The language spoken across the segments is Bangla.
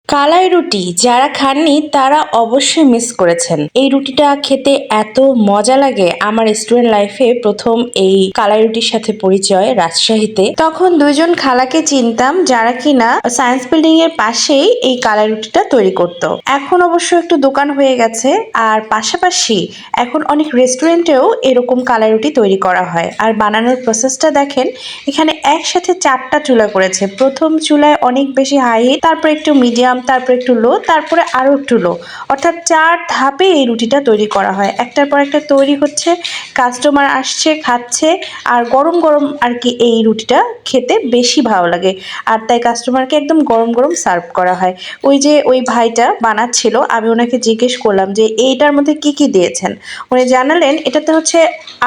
কালাই রুটি যারা খাননি তারা অবশ্যই মিস করেছেন। এই রুটিটা খেতে এত মজা লাগে। আমার স্টুডেন্ট লাইফে প্রথম এই কালাই রুটির সাথে পরিচয় রাজশাহীতে। তখন দুইজন খালাকে চিনতাম যারা কিনা সায়েন্স বিল্ডিং এর পাশেই এই কালাই রুটিটা তৈরি করত। এখন অবশ্য একটু দোকান হয়ে গেছে, আর পাশাপাশি এখন অনেক রেস্টুরেন্টেও এরকম কালাই রুটি তৈরি করা হয়। আর বানানোর প্রসেসটা দেখেন, এখানে একসাথে 4টা চুলা করেছে। প্রথম চুলায় অনেক বেশি হাই, তারপর একটু মিডিয়াম, তারপর একটু লো, তারপরে আরো একটু লো, অর্থাৎ 4 ধাপে এই রুটিটা তৈরি করা হয়। একটার পর একটা তৈরি হচ্ছে, কাস্টমার আসছে, খাচ্ছে, আর গরম গরম আর কি এই রুটিটা খেতে বেশি ভালো লাগে। আর তাই কাস্টমারকে একদম গরম গরম সার্ভ করা হয়। ওই যে ওই ভাইটা বানাচ্ছিল, আমি ওনাকে জিজ্ঞেস করলাম যে এইটার মধ্যে কি কি দিয়েছেন। উনি জানালেন এটাতে হচ্ছে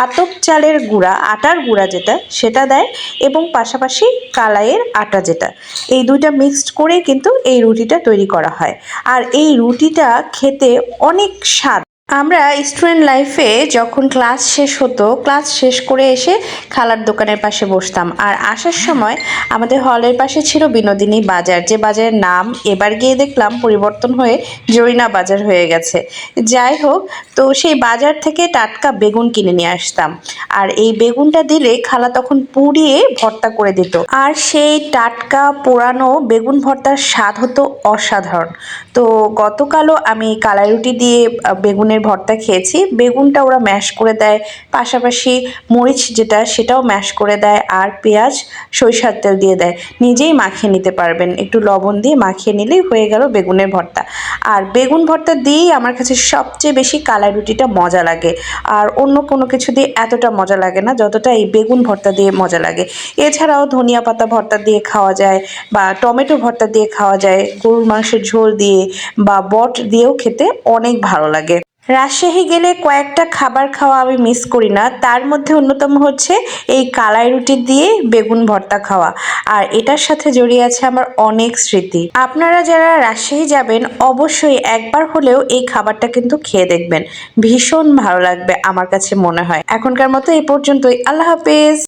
আতপ চালের গুঁড়া, আটার গুঁড়া যেটা সেটা দেয়, এবং পাশাপাশি কালাইয়ের আটা যেটা, এই দুইটা মিক্সড করে কিন্তু এই রুটিটা তৈরি করা হয়। আর এই রুটিটা খেতে অনেক স্বাদ। আমরা স্টুডেন্ট লাইফে যখন ক্লাস শেষ হতো, ক্লাস শেষ করে এসে খালার দোকানের পাশে বসতাম, আর আসার সময় আমাদের হলের পাশে ছিল বিনোদিনী বাজার, যে বাজারের নাম এবার গিয়ে দেখলাম পরিবর্তন হয়ে জরিনা বাজার হয়ে গেছে। যাই হোক, তো সেই বাজার থেকে টাটকা বেগুন কিনে নিয়ে আসতাম, আর এই বেগুনটা দিলে খালা তখন পুড়িয়ে ভর্তা করে দিত, আর সেই টাটকা পোড়ানো বেগুন ভর্তার স্বাদ হতো অসাধারণ। তো গতকালও আমি কালাই রুটি দিয়ে বেগুনের ভর্তা খেয়েছি। বেগুনটা ওরা ম্যাশ করে দেয়, পাশাপাশি মরিচ যেটা সেটাও ম্যাশ করে দেয়, আর পেঁয়াজ সরিষার তেল দিয়ে দেয়। নিজেই মাখিয়ে নিতে পারবেন, একটু লবণ দিয়ে মাখিয়ে নিলেই হয়ে গেল বেগুনের ভর্তা। আর বেগুন ভর্তা দিয়েই আমার কাছে সবচেয়ে বেশি কালাই রুটিটা মজা লাগে। আর অন্য কোনো কিছু দিয়ে এতটা মজা লাগে না যতটা এই বেগুন ভর্তা দিয়ে মজা লাগে। এছাড়াও ধনিয়া পাতা ভর্তা দিয়ে খাওয়া যায়, বা টমেটো ভর্তা দিয়ে খাওয়া যায়, গরুর মাংসের ঝোল দিয়ে বা বট দিয়েও খেতে অনেক ভালো লাগে। রাজশাহী গেলে কয়েকটা খাবার খাওয়া আমি মিস করি না, তার মধ্যে অন্যতম হচ্ছে এই কালাই রুটি দিয়ে বেগুন ভর্তা খাওয়া। আর এটার সাথে জড়িয়ে আছে আমার অনেক স্মৃতি। আপনারা যারা রাজশাহী যাবেন অবশ্যই একবার হলেও এই খাবারটা কিন্তু খেয়ে দেখবেন, ভীষণ ভালো লাগবে আমার কাছে মনে হয়। এখনকার মতো এই পর্যন্তই, আল্লাহ হাফেজ।